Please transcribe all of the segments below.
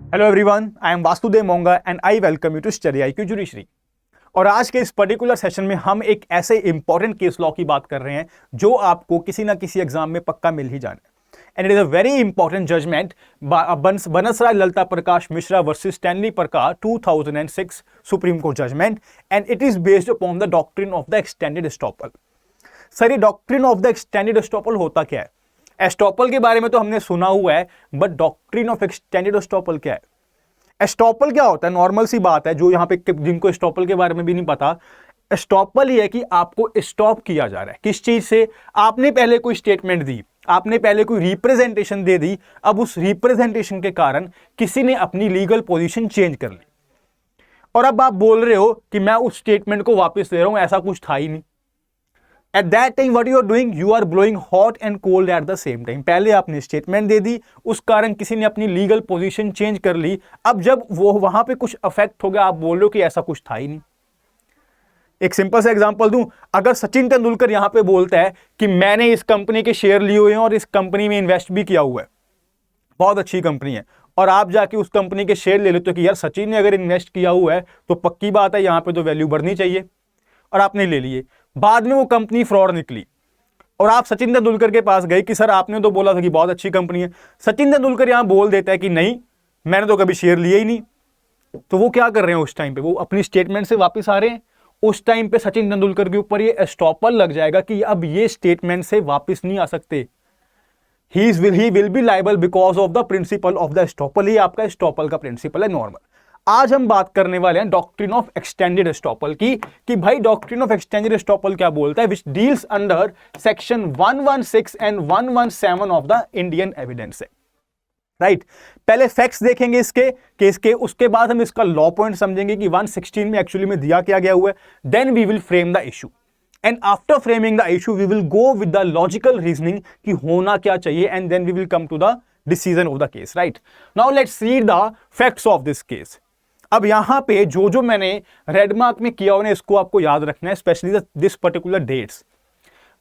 Hello everyone, I am Vasudev Monga and I welcome you to study IQ judiciary. और आज के इस पर्टिकुलर सेशन में हम एक ऐसे इंपॉर्टेंट केस लॉ की बात कर रहे हैं जो आपको किसी ना किसी एग्जाम में पक्का मिल ही जाना है। And it is a very important judgment बनसराय ललिता प्रकाश मिश्रा वर्सेस स्टैनली प्रकार 2006 Supreme Court judgment and it is based upon the doctrine of the extended estoppel. Sir, ये doctrine of the extended estoppel होता क्या है? एस्टॉपल के बारे में तो हमने सुना हुआ है, but doctrine of extended estoppel क्या है? एस्टॉपल क्या होता है? नॉर्मल सी बात है, जो यहाँ पे जिनको एस्टॉपल के बारे में भी नहीं पता, एस्टॉपल ये है कि आपको स्टॉप किया जा रहा है किस चीज से। आपने पहले कोई स्टेटमेंट दी, आपने पहले कोई रिप्रेजेंटेशन दे दी, अब उस रिप्रेजेंटेशन के कारण किसी ने अपनी लीगल पोजीशन चेंज कर ली और अब आप बोल रहे हो कि मैं उस स्टेटमेंट को वापस ले रहा हूं, ऐसा कुछ था ही नहीं। At that time what you are doing, you are blowing hot and cold at the same time. पहले आपने स्टेटमेंट दे दी, उस कारण किसी ने अपनी लीगल पोजीशन चेंज कर ली। अब जब वो वहां पे कुछ अफेक्ट हो गया, आप बोल रहे हो कि ऐसा कुछ था ही नहीं। एक सिंपल सा एग्जांपल दूं, अगर सचिन तेंदुलकर यहां पे बोलता है कि मैंने इस कंपनी के शेयर लिए हुए हैं और इस कंपनी में इन्वेस्ट भी किया हुआ है, बहुत अच्छी कंपनी है, और आप जाके उस कंपनी के शेयर ले लेते हो कि यार सचिन ने अगर इन्वेस्ट किया हुआ है तो पक्की बात है यहां पे तो वैल्यू बढ़नी चाहिए, और आपने ले लिए। बाद में वो कंपनी फ्रॉड निकली और आप सचिन तेंदुलकर के पास गए कि सर आपने तो बोला था कि बहुत अच्छी कंपनी है। सचिन तेंदुलकर यहां बोल देता है कि नहीं, मैंने तो कभी शेयर लिए ही नहीं। तो वो क्या कर रहे हैं उस टाइम पे? वो अपनी स्टेटमेंट से वापस आ रहे हैं। उस टाइम पे सचिन तेंदुलकर के ऊपर ये एस्टॉपल लग जाएगा कि अब ये स्टेटमेंट से वापस नहीं आ सकते। He will be liable because of the principle of the estoppel. ये आपका एस्टॉपल का प्रिंसिपल है नॉर्मल। आज हम बात करने वाले हैं डॉक्ट्रिन ऑफ एक्सटेंडेड एस्टॉपल की, कि भाई डॉक्ट्रिन ऑफ एक्सटेंडेड एस्टॉपल क्या बोलता है, which deals under section 116 and 117 of the Indian evidence act. Right, पहले फैक्ट्स देखेंगे इसके केस के, उसके बाद हम इसका लॉ पॉइंट समझेंगे कि 116 में एक्चुअली में दिया क्या गया हुआ है। Then we will frame the issue and after framing the issue we will go with the logical reasoning कि होना क्या चाहिए, and then we will come to the decision of the case. Right, now let's read the facts of this case. अब यहां पे जो मैंने red mark में किया उन्हें इसको आपको याद रखना है, स्पेशली दिस पर्टिकुलर डेट्स।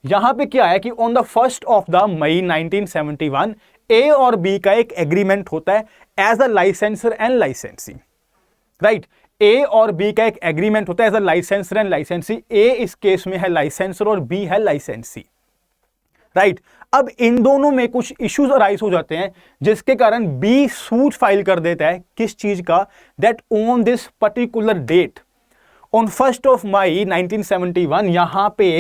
यहां पे क्या है कि ऑन द 1 मई 1971 ए और बी का एक एग्रीमेंट होता है एज अ लाइसेंसर एंड लाइसेंसी। राइट, ए और बी का एक एग्रीमेंट होता है एज अ लाइसेंसर एंड लाइसेंसी। ए इस केस में है लाइसेंसर और बी है लाइसेंसी। राइट, अब इन दोनों में कुछ इश्यूज अराइज हो जाते हैं जिसके कारण बी सूट फाइल कर देता है किस चीज का, that on this particular date on 1 May 1971 यहां पे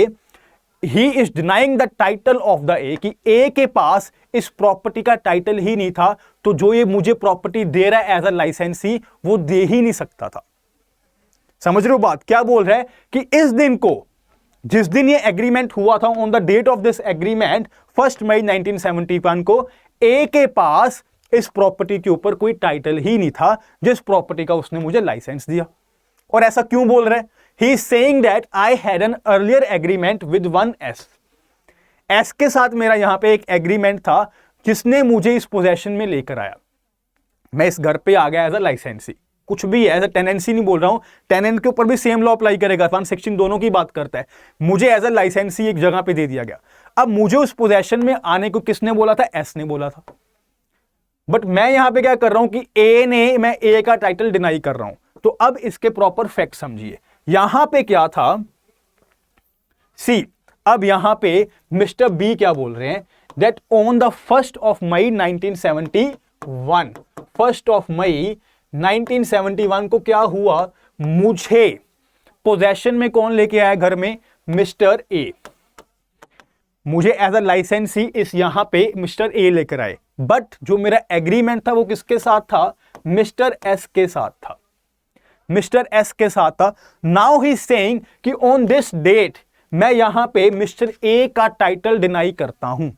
he is denying the title of the A, कि ए के पास इस प्रॉपर्टी का टाइटल ही नहीं था, तो जो ये मुझे प्रॉपर्टी दे रहा है एज अ लाइसेंसी वो दे ही नहीं सकता था। समझ रहे हो बात? क्या बोल रहा है कि इस दिन को, जिस दिन ये एग्रीमेंट हुआ था, on the date of this agreement 1 May 1971 को ए के पास इस प्रॉपर्टी के ऊपर कोई टाइटल ही नहीं था जिस प्रॉपर्टी का उसने मुझे लाइसेंस दिया। और ऐसा क्यों बोल रहा है? He is saying that I had an earlier agreement with one S के साथ मेरा यहां पे एक एग्रीमेंट था जिसने मुझे इस पोजेशन में लेकर आया। मैं इस घर पे आ गया एज अ लाइसेंसी, कुछ भी है, एज अ टेनेंसी नहीं बोल रहा हूं, टेनेंट के ऊपर भी सेम लॉ अप्लाई करेगा, 116 दोनों की बात करता है। मुझे एज अ लाइसेंसी एक जगह पे दे दिया गया। अब मुझे उस पोजेशन में आने को किसने बोला था? एस ने बोला था। बट मैं यहां पे क्या कर रहा हूं कि मैं ए का टाइटल डिनाई कर रहा हूं। तो अब इसके प्रॉपर फैक्ट समझिए। यहां पे क्या था, सी, अब यहां पे मिस्टर बी क्या बोल रहे हैं, that on the 1 May 1971 1 May 1971 को क्या हुआ, मुझे पोजेशन में कौन लेके आया घर में? Mister A. मुझे एज अ लाइसेंसी इस यहां पे मिस्टर ए लेकर आए, बट जो मेरा एग्रीमेंट था वो किसके साथ था? मिस्टर एस के साथ था। मिस्टर एस के साथ था। नाउ ही सेइंग कि ऑन दिस डेट मैं यहां पे मिस्टर ए का टाइटल डिनाई करता हूं,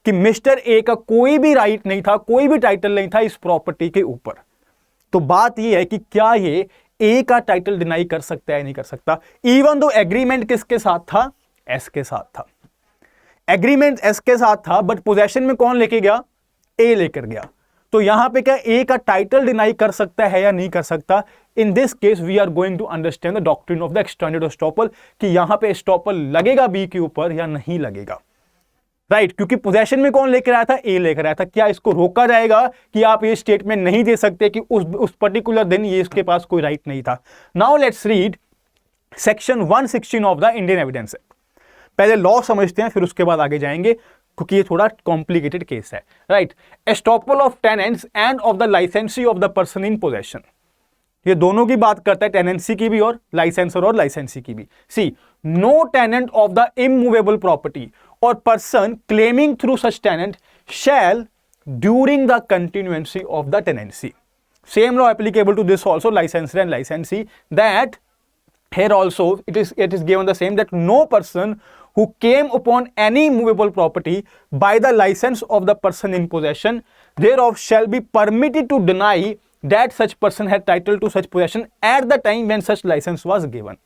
कि मिस्टर ए का कोई भी राइट नहीं था, कोई भी टाइटल नहीं था इस प्रॉपर्टी के ऊपर। तो बात यह है कि क्या ये ए का टाइटल डिनाई कर सकता है? नहीं कर सकता। इवन दो एग्रीमेंट किसके साथ था? एस के साथ था। एग्रीमेंट एस के साथ था, बट पोजेशन में कौन लेके गया? ए लेकर गया। तो यहां पे क्या ए का टाइटल डिनाई कर सकता है या नहीं कर सकता? In this case we are going to understand the doctrine of the extended estoppel, कि यहां पे एस्टॉपल लगेगा बी के ऊपर या नहीं लगेगा। राइट, क्योंकि पोजेशन में कौन लेकर आया था, ए लेकर आया था। क्या इसको रोका जाएगा कि आप ये स्टेटमेंट नहीं दे सकते कि उस पर्टिकुलर दिन ये इसके पास कोई राइट नहीं था। Now let's read section 116 of the Indian evidence act. पहले लॉ समझते हैं, फिर उसके बाद आगे जाएंगे, क्योंकि ये थोड़ा कॉम्प्लिकेटेड केस है। Right, estoppel of tenants and of the licensee of the person in possession, ये दोनों की बात करता है, टेनेंसी की भी और लाइसेंसर और लाइसेंसी की भी। See, no tenant of the immovable property और person claiming through such tenant shall during the continuance of the tenancy, same law applicable to this also, licensor and licensee, that here also it is given the same, that no person who came upon any movable property by the license of the person in possession thereof shall be permitted to deny that such person had title to such possession at the time when such license was given।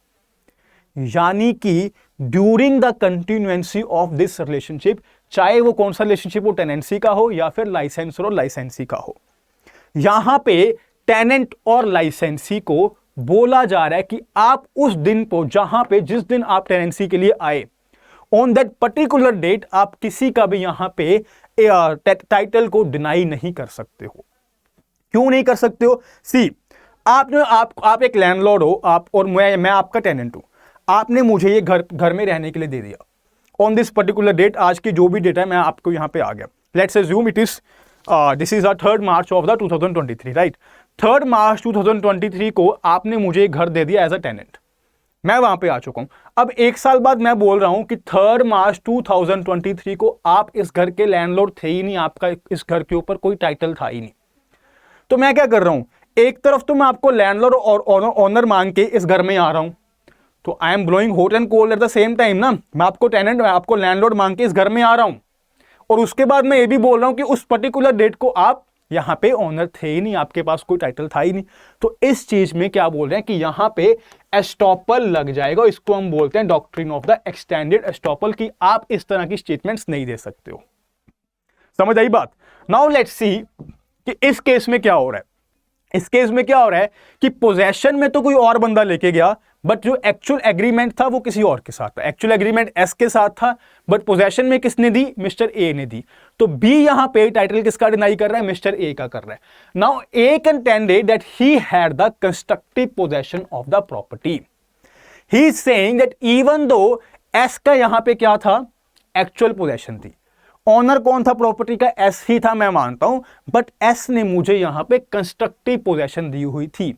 यानी कि during the continuance of this relationship, चाहे वो कौन सा relationship हो, tenancy का हो या फिर लाइसेंसर और लाइसेंसी का हो, यहां पे टेनेंट और लाइसेंसी को बोला जा रहा है कि आप उस दिन को, जहां पे जिस दिन आप टेनेंसी के लिए आए, ऑन दैट पर्टिकुलर डेट आप किसी का भी यहां पे टाइटल को डिनाई नहीं कर सकते हो। क्यों नहीं कर सकते हो? सी, आप एक लैंडलॉर्ड हो, आप और मैं आपका टेनेंट हूं, आपने मुझे ये घर में रहने के लिए दे दिया ऑन दिस पर्टिकुलर डेट। आज की जो भी डेट है, मैं आपको यहां पे आ गया, let's assume it is this is 3 March of the 2023, right. 3 मार्च 2023 को आपने मुझे एक घर दे दिया एज अ टेनेंट, मैं वहां पे आ चुका हूं। अब 1 साल बाद मैं बोल रहा हूं कि 3 मार्च 2023 को आप इस घर के लैंडलॉर्ड थे ही नहीं, आपका इस घर के ऊपर कोई टाइटल था ही नहीं। तो मैं क्या कर रहा हूं, एक तरफ तो मैं आपको लैंडलॉर्ड और ऑनर मांग के इस घर में आ रहा हूं, तो I am blowing hot and cold at the same time ना। मैं आपको टेनेंट, मैं आपको लैंडलॉर्ड मांग के इस घर में आ रहा हूं, और उसके बाद मैं ये भी बोल रहा हूं कि उस पर्टिकुलर डेट को आप यहां पे ऑनर थे ही नहीं, आपके पास कोई टाइटल था ही नहीं। तो इस चीज में क्या बोल रहे हैं कि यहां पे एस्टॉपल लग जाएगा। इसको हम बोलते हैं doctrine of the extended estoppel, कि आप इस तरह की स्टेटमेंट्स नहीं दे सकते हो। समझ आई बात? नाउ लेट्स सी कि इस केस में क्या हो रहा है। इस केस में क्या हो रहा है कि पोजेशन में तो कोई और बंदा लेके गया, बट जो एक्चुअल एग्रीमेंट था वो किसी और के साथ था। एक्चुअल एग्रीमेंट एस के साथ था, बट पोजेशन में किसने दी? मिस्टर ए ने दी। तो बी यहां पे टाइटल किसका डिनाई कर रहा है? मिस्टर ए का कर रहा है। Now A contended that he had the constructive possession of the property. He is saying that even though S का यहां पे क्या था? एक्चुअल पोजेशन थी। ऑनर कौन था प्रॉपर्टी का? एस ही था, मैं मानता हूं, बट एस ने मुझे यहां पे कंस्ट्रक्टिव पोजेशन दी हुई थी।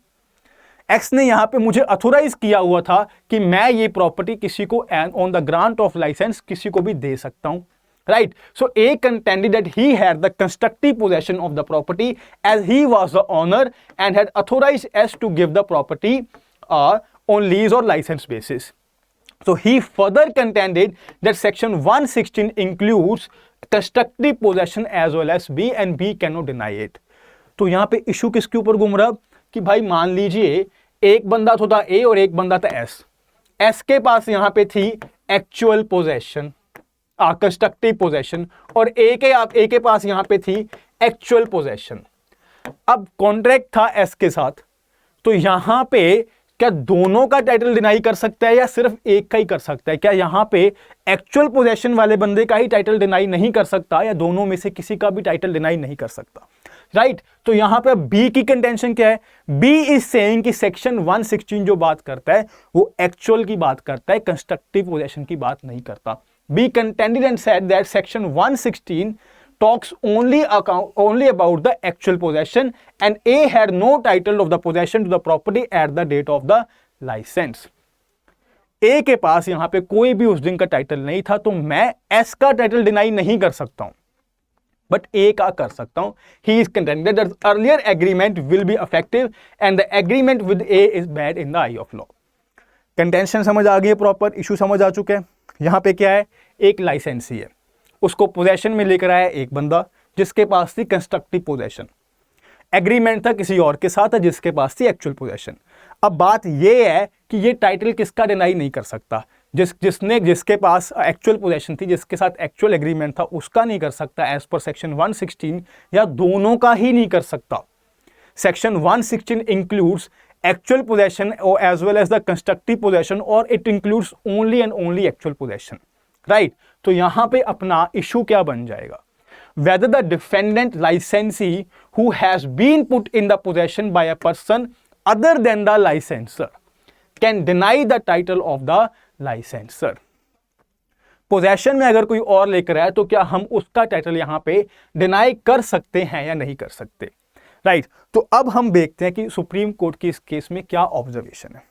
एक्स ने यहां पे मुझे अथोराइज किया हुआ था कि मैं ये प्रॉपर्टी किसी को on the grant of licence किसी को भी दे सकता हूं, right. So A contended that he had the constructive possession of the property as he was the owner and had authorised S to give the property on lease और licence basis. So he further contended that section 116 includes constructive possession as well as B and B cannot deny it। तो यहां पे issue किसके ऊपर घूम रहा कि भाई मान लीजिए एक बंदा तो था A और एक बंदा था S। S के पास यहां पे थी एक्चुअल पोजेशन, कंस्ट्रक्टिव पोजेशन, और A के पास यहां पे थी एक्चुअल पोजेशन। अब कॉन्ट्रैक्ट था S के साथ, तो यहां पे क्या दोनों का टाइटल डिनाई कर सकता है या सिर्फ एक का ही कर सकता है? क्या यहां पे एक्चुअल पोजेशन वाले बंदे का ही टाइटल डिनाई नहीं कर सकता या दोनों में से किसी का भी टाइटल डिनाई नहीं कर सकता? राइट। तो यहां पे बी की कंटेंशन क्या है? बी इज सेइंग कि सेक्शन 116 जो बात करता है वो एक्चुअल की बात करता है, कंस्ट्रक्टिव पोजेशन की बात नहीं करता। B contended and said that section 116 talks only about the actual possession and A had no title of the possession to the property at the date of the license। A के पास यहां पे कोई भी उस दिन का टाइटल नहीं था, तो मैं S का टाइटल डिनाई नहीं कर सकता हूं, बट A का कर सकता हूं। He is contended that earlier agreement will be effective and the agreement with A is bad in the eye of law। Contention समझ आ गई है, प्रॉपर इशू समझ आ चुके हैं। यहां पे क्या है? एक लाइसेंसी है, उसको पोजेशन में लेकर आया एक बंदा जिसके पास थी कंस्ट्रक्टिव पोजेशन। एग्रीमेंट था किसी और के साथ जिसके पास थी एक्चुअल पोजेशन। अब बात यह है कि ये टाइटल किसका डिनाई नहीं कर सकता? जिसके पास एक्चुअल पोजेशन थी, जिसके साथ एक्चुअल एग्रीमेंट था, उसका नहीं कर सकता एज पर सेक्शन 116, या दोनों का ही नहीं कर सकता। Section 116 includes actual possession as well as the constructive possession, और it includes only and only actual possession. Right. तो यहां पे अपना इशू क्या बन जाएगा, whether the defendant licensee who has been put in the possession by a person other than the licensor can deny the title of the licensor। Possession में अगर कोई और लेकर आए तो क्या हम उसका टाइटल यहां पे डिनाई कर सकते हैं या नहीं कर सकते, राइट। तो अब हम देखते हैं कि सुप्रीम कोर्ट की इस केस में क्या ऑब्जर्वेशन है।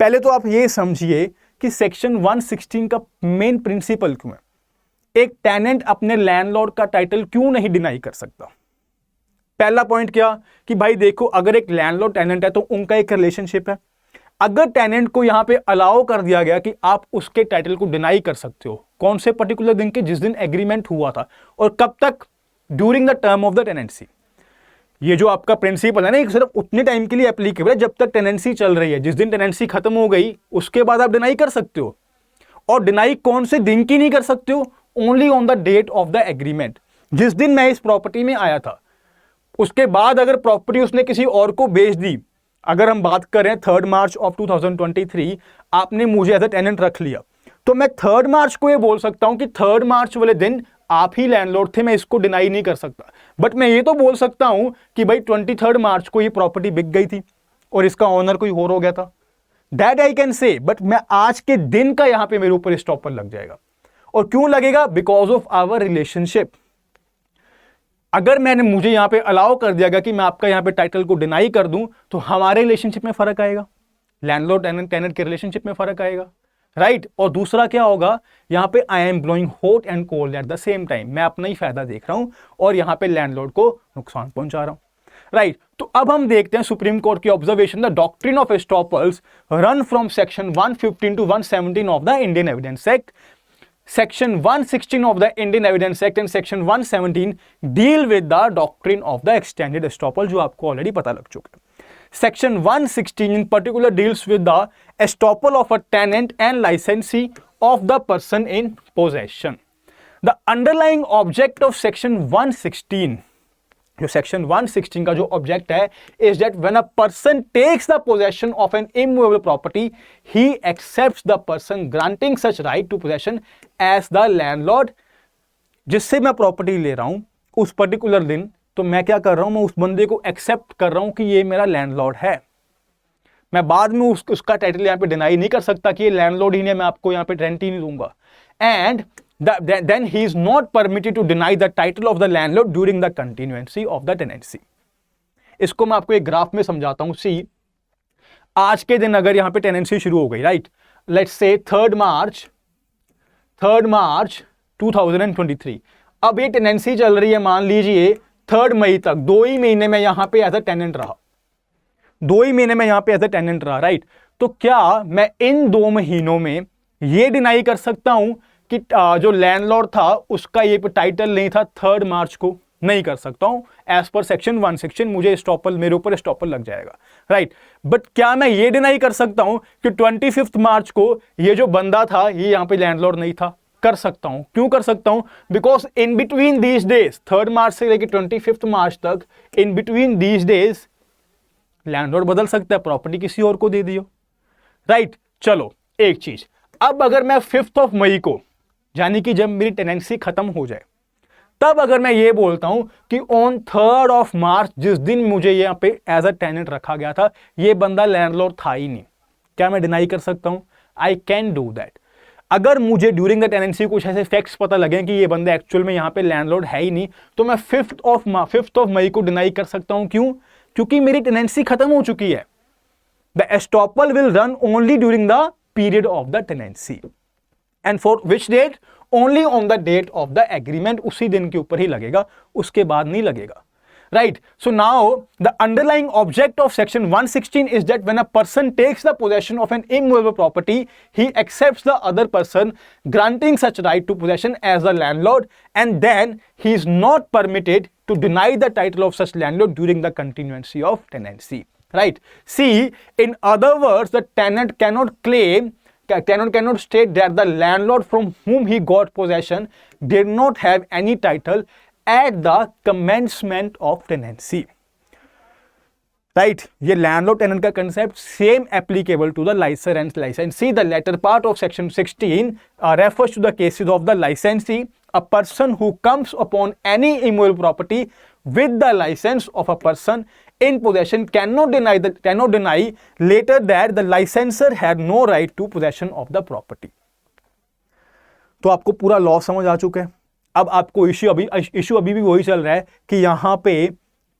पहले तो आप ये समझिए कि सेक्शन 116 का मेन प्रिंसिपल क्यों है। एक टेनेंट अपने लैंडलॉर्ड का टाइटल क्यों नहीं डिनाई कर सकता। पहला पॉइंट क्या कि भाई देखो, अगर एक लैंडलॉर्ड टेनेंट है तो उनका एक रिलेशनशिप है। अगर टेनेंट को यहां पे अलाउ कर दिया गया कि आप उसके टाइटल को डिनाई कर सकते हो, कौन से पर्टिकुलर दिन के, जिस दिन एग्रीमेंट हुआ था, और कब तक, during the term of the tenancy. ये जो आपका प्रिंसिपल है ना, सिर्फ उतने टाइम के लिए एप्लीकेबल है जब तक टेनेंसी चल रही है। जिस दिन टेनेंसी खत्म हो गई उसके बाद आप डिनाई कर सकते हो। और डिनाई कौन से दिन की नहीं कर सकते हो, only on the date of the agreement. जिस दिन मैं इस प्रॉपर्टी में आया था उसके बाद अगर प्रॉपर्टी उसने किसी और को बेच दी, अगर हम बात करें 3 मार्च ऑफ 2023, आपने मुझे एज ए टेनेंट रख लिया, तो मैं 3 मार्च को ये बोल सकता हूं कि 3 मार्च वाले दिन आप ही लैंडलॉर्ड थे, मैं इसको डिनाई नहीं कर सकता। बट मैं ये तो बोल सकता हूं कि भाई 23 मार्च को ये प्रॉपर्टी बिक गई थी और इसका ऑनर कोई और हो गया था, that I can say. But मैं आज के दिन का यहां पे मेरे ऊपर स्टॉपर लग जाएगा। और क्यों लगेगा, बिकॉज ऑफ आवर रिलेशनशिप। अगर मुझे यहां पे अलाउ कर दिया गया कि मैं आपका यहां पे टाइटल को डिनाई कर दूं, तो हमारे रिलेशनशिप में फर्क आएगा, लैंडलॉर्ड टेनेंट के रिलेशनशिप में फर्क आएगा, राइट। और दूसरा क्या होगा, यहां पे I am blowing hot and cold at the same time. मैं अपना ही फायदा देख रहा हूं और यहां पे लैंडलॉर्ड को नुकसान पहुंचा रहा हूं, राइट। तो अब हम देखते हैं सुप्रीम कोर्ट की observation. The doctrine of estoppels run from section 115 to 117 of the Indian evidence act. Section 116 of the Indian Evidence Act and Section 117 deal with the doctrine of the extended estoppel, जो आपको already पता लग चुका है। Section 116 in particular deals with the estoppel of a tenant and licensee of the person in possession. The underlying object of Section 116, जो section 116 का जो object है, is that when a person takes the possession of an immovable property he accepts the person granting such right to possession as the landlord. जिससे मैं property ले रहा हूं उस पर्टिकुलर दिन, तो मैं क्या कर रहा हूं, मैं उस बंदे को एक्सेप्ट कर रहा हूं कि ये मेरा लैंडलॉर्ड है। मैं बाद में उसका टाइटल यहां पे डिनाई नहीं कर सकता कि ये लैंडलॉर्ड ही नहीं, मैं आपको यहां पे रेंट ही नहीं दूंगा। And then he is not permitted to deny the title of the landlord during the continuancy of the tenancy। इसको मैं आपको एक ग्राफ में समझाता हूं। सी, आज के दिन अगर यहां पे टेनेंसी शुरू हो गई, राइट, लेट्स से 3 मार्च 2023। अब ये टेनेंसी चल रही है, मान लीजिए 3 मई तक, 2 ही महीने में यहां पे एज अ टेनेंट रहा, 2 ही महीने में यहां पे एज अ टेनेंट रहा, राइट। तो क्या मैं इन 2 महीनों में ये डिनाई कर सकता हूं कि जो लैंडलॉर्ड था उसका ये टाइटल नहीं था 3 मार्च को? नहीं कर सकता हूं। एज पर सेक्शन 116 मुझे स्टॉपल, मेरे ऊपर स्टॉपल लग जाएगा, राइट। बट क्या मैं ये डिनाई कर सकता हूं कि 25 मार्च को ये जो बंदा था ये यहां पे लैंडलॉर्ड नहीं था? कर सकता हूं। क्यों कर सकता हूं? Because in between these days, 3 मार्च से लेकर 25 मार्च तक, in between these days landlord बदल सकता है, प्रॉपर्टी किसी और को दे दियो, राइट। चलो एक चीज, अब अगर मैं 5 मई को, यानी कि जब मेरी टेनेंसी खत्म हो जाए, तब अगर मैं ये बोलता हूं कि ऑन 3 मार्च, जिस दिन मुझे यहां पे एज अ टेनेंट रखा गया था, ये बंदा लैंडलॉर्ड था ही नहीं, क्या मैं डिनाई कर सकता हूं? I can do that. अगर मुझे ड्यूरिंग द टेनेंसी कुछ ऐसे फैक्ट्स पता लगे कि ये बंदा एक्चुअल में यहां पे लैंडलॉर्ड है ही नहीं, तो मैं 5 मई को डिनाई कर सकता हूं। क्यों? क्योंकि मेरी टेनेंसी खत्म हो चुकी है। The estoppel will run only during the period of the tenancy, and for which date? Only on the date of the agreement. उसी दिन के ऊपर ही लगेगा, उसके बाद नहीं लगेगा, right. So now the underlying object of section 116 is that when a person takes the possession of an immovable property he accepts the other person granting such right to possession as the landlord, and then he is not permitted to deny the title of such landlord during the continuance of tenancy, right? See, in other words, the tenant cannot state that the landlord from whom he got possession did not have any title at the commencement of tenancy. Right ये landlord tenant का concept same applicable to the licensor and licensee. The latter part of section 16 refers to the cases of the licensee, a person who comes upon any immovable property with the license of a person in possession cannot deny later that the licensor had no right to possession of the property. तो आपको पूरा law समझ आ चुका है. अब आपको issue अभी भी वही चल रहा है कि यहां पे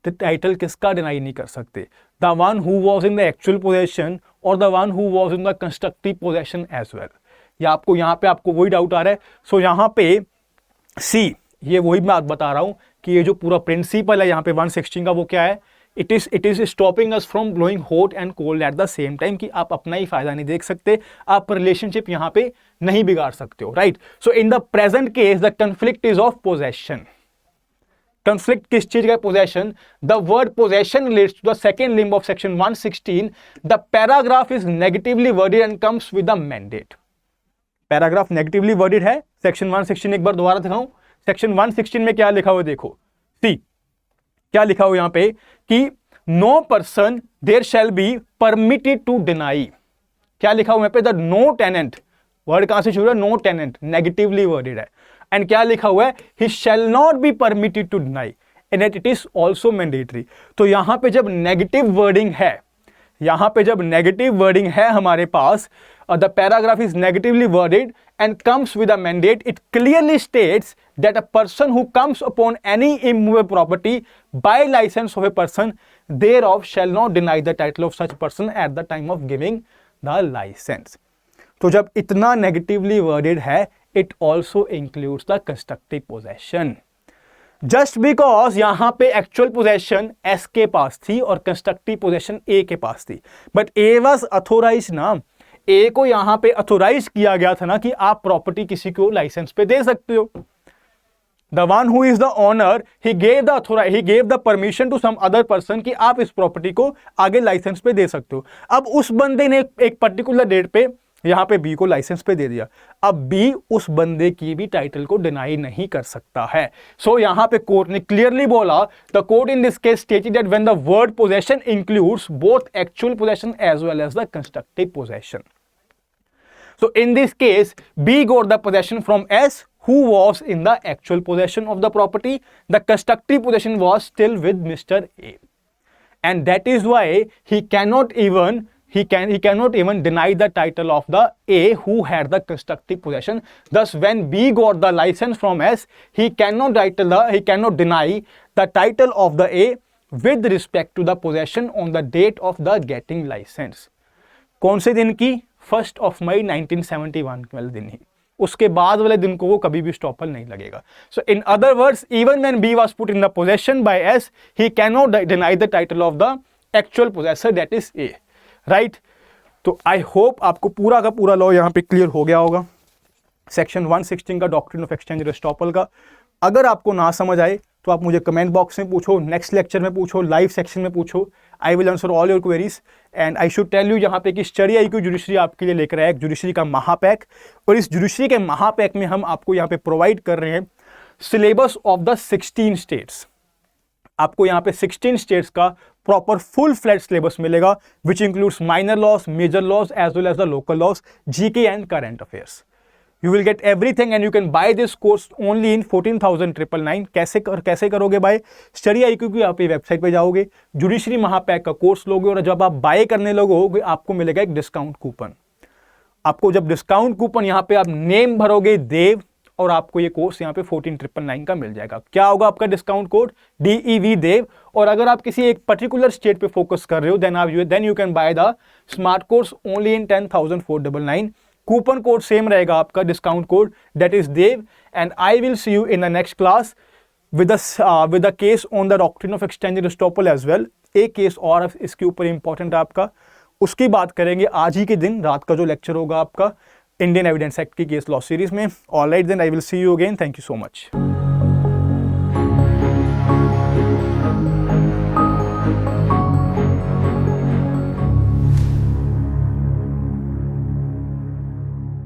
टाइटल किसका डिनाई नहीं कर सकते, the one who was in the actual possession और the one who was in the constructive possession as well. या आपको यहां पे आपको वही डाउट आ रहा है. सो यहां पे सी ये वही बात बता रहा हूं कि ये जो पूरा प्रिंसिपल है यहां पे 116 का वो क्या है, it is stopping us from blowing hot and cold at the same time. कि आप अपना ही फायदा नहीं देख सकते, आप रिलेशनशिप यहां पे नहीं बिगाड़ सकते हो. Right. So in the present case the conflict is of possession. Conflict किस चीज का, possession. The word possession relates to the second limb of section 116. The paragraph is negatively worded and comes with the mandate. Paragraph negatively worded है section 116. एक बार दोबारा दिखाऊं, section 116 में क्या लिखा हुआ देखो. सी क्या लिखा हुआ यहां पे कि no person there shall be permitted to deny. क्या लिखा हुआ यहां पे, द नो टेनेंट. वर्ड कहां से शुरू है, नो टेनेंट, नेगेटिवली वर्डेड है. एंड क्या लिखा हुआ है, he shall not be permitted to deny and it is also mandatory. तो यहां पे जब नेगेटिव वर्डिंग है, यहां पे जब नेगेटिव वर्डिंग है हमारे पास, the paragraph is negatively worded and comes with a mandate, it clearly states that a person who comes upon any immovable property by license of a person thereof shall not deny the title of such person at the time of giving the license. तो जब इतना negatively worded है, it also includes the constructive possession. Just because यहां पे actual possession S के पास थी और constructive possession A के पास थी, बट A was authorized ना, ए को यहां पे अथोराइज किया गया था ना कि आप प्रॉपर्टी किसी को लाइसेंस पे दे सकते हो. The one who is the owner he gave the permission to some other person कि आप इस प्रॉपर्टी को आगे लाइसेंस पे दे सकते हो. अब उस बंदे ने एक पर्टिकुलर डेट पे यहां पे बी को लाइसेंस पे दे दिया. अब बी उस बंदे की भी टाइटल को डिनाई नहीं कर सकता है. सो यहां पे कोर्ट ने क्लियरली बोला, the court in this case stated that when the word possession includes both actual possession as well as the constructive possession. So in this case, B got the possession from S, who was in the actual possession of the property. The constructive possession was still with Mr. A, and that is why he cannot even deny the title of the A who had the constructive possession. Thus, when B got the license from S, he cannot deny the title of the A with respect to the possession on the date of the getting license. कौन से दिन की, 1 May 1971 वाले दिन ही, उसके बाद वाले दिन को वो कभी भी स्टॉपल नहीं लगेगा. So in other words, even when B was put in the possession by S, he can not deny the title of the actual possessor, that is A. Right. तो आई होप आपको पूरा का पूरा law यहां पे clear हो गया होगा, सेक्शन 116 का, डॉक्ट्रिन ऑफ एक्सचेंज स्टॉपल का. अगर आपको ना समझ आए तो आप मुझे कमेंट बॉक्स में पूछो, नेक्स्ट लेक्चर में पूछो, लाइव सेक्शन में पूछो. I will answer all your queries. And I should tell you यहाँ पे कि स्टडी IQ जुडिशरी आपके लिए लेकर आया एक जुडिशरी का महापैक, और इस जुडिशरी के महापैक में हम आपको यहाँ पे प्रोवाइड कर रहे हैं सिलेबस ऑफ द 16 स्टेट्स. आपको यहाँ पे 16 स्टेट्स का प्रॉपर फुल फ्लैट सिलेबस मिलेगा, which includes minor laws, major laws as well as the local laws, GK and current affairs. You will get everything and you can buy this course only in 14,999. कैसे करोगे bye? Study IQ की आप website पे जाओगे, judiciary महापैक का course लोगे, और जब आप बाय करने लगोगे आपको मिलेगा एक डिस्काउंट कूपन. आपको जब डिस्काउंट कूपन यहाँ पे आप नेम भरोगे देव, और आपको ये कोर्स यहाँ पे 14,999 का मिल जाएगा. क्या होगा आपका डिस्काउंट कोड? DEV देव. और अगर आप किसी एक पर्टिकुलर स्टेट पे फोकस कर रहे हो, then you can buy the smart course only in 10,499. Coupon code same रहेगा आपका, discount code, that is Dev. And I will see you in the next class with the case on the doctrine of exchange and estoppel as well. एक case और इसके ऊपर important आपका, उसकी बात करेंगे आज ही के दिन रात का जो लेक्चर होगा आपका इंडियन एविडेंस एक्ट की केस लॉ सीरीज में. Alright then, I will see you again. Thank you so much.